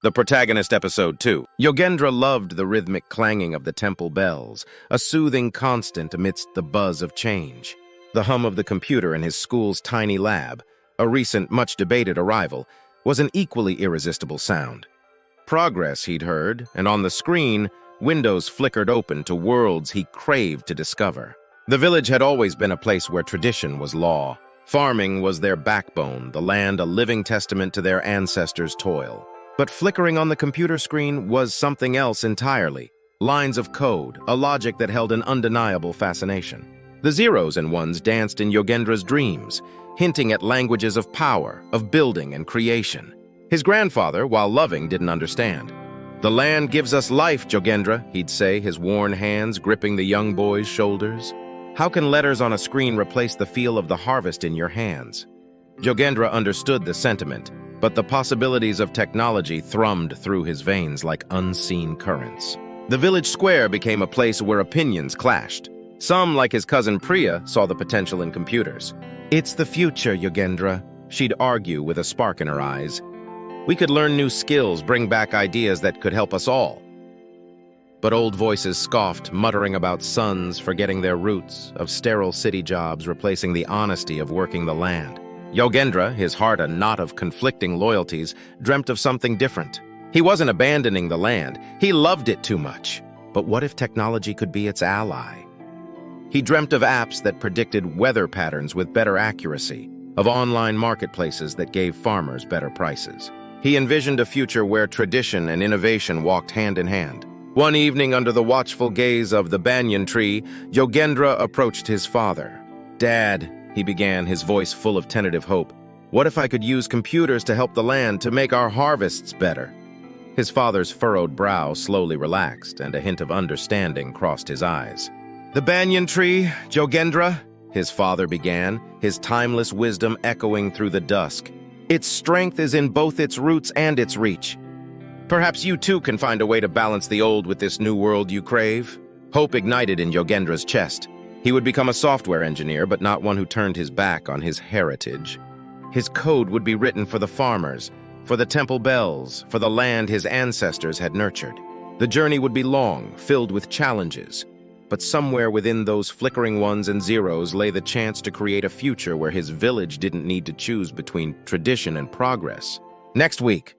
The protagonist, Episode 2. Jogendra loved the rhythmic clanging of the temple bells, a soothing constant amidst the buzz of change. The hum of the computer in his school's tiny lab, a recent, much-debated arrival, was an equally irresistible sound. Progress, he'd heard, and on the screen, windows flickered open to worlds he craved to discover. The village had always been a place where tradition was law. Farming was their backbone, the land a living testament to their ancestors' toil. But flickering on the computer screen was something else entirely. Lines of code, a logic that held an undeniable fascination. The zeros and ones danced in Jogendra's dreams, hinting at languages of power, of building and creation. His grandfather, while loving, didn't understand. "The land gives us life, Jogendra," he'd say, his worn hands gripping the young boy's shoulders. "How can letters on a screen replace the feel of the harvest in your hands?" Jogendra understood the sentiment, but the possibilities of technology thrummed through his veins like unseen currents. The village square became a place where opinions clashed. Some, like his cousin Priya, saw the potential in computers. "It's the future, Jogendra," she'd argue with a spark in her eyes. "We could learn new skills, bring back ideas that could help us all." But old voices scoffed, muttering about sons forgetting their roots, of sterile city jobs replacing the honesty of working the land. Jogendra, his heart a knot of conflicting loyalties, dreamt of something different. He wasn't abandoning the land. He loved it too much. But what if technology could be its ally? He dreamt of apps that predicted weather patterns with better accuracy, of online marketplaces that gave farmers better prices. He envisioned a future where tradition and innovation walked hand in hand. One evening, under the watchful gaze of the banyan tree, Jogendra approached his father. "Dad," he began, his voice full of tentative hope, "what if I could use computers to help the land, to make our harvests better?" His father's furrowed brow slowly relaxed, and a hint of understanding crossed his eyes. "The banyan tree, Jogendra," his father began, his timeless wisdom echoing through the dusk. "Its strength is in both its roots and its reach. Perhaps you too can find a way to balance the old with this new world you crave." Hope ignited in Jogendra's chest. He would become a software engineer, but not one who turned his back on his heritage. His code would be written for the farmers, for the temple bells, for the land his ancestors had nurtured. The journey would be long, filled with challenges. But somewhere within those flickering ones and zeros lay the chance to create a future where his village didn't need to choose between tradition and progress. Next week,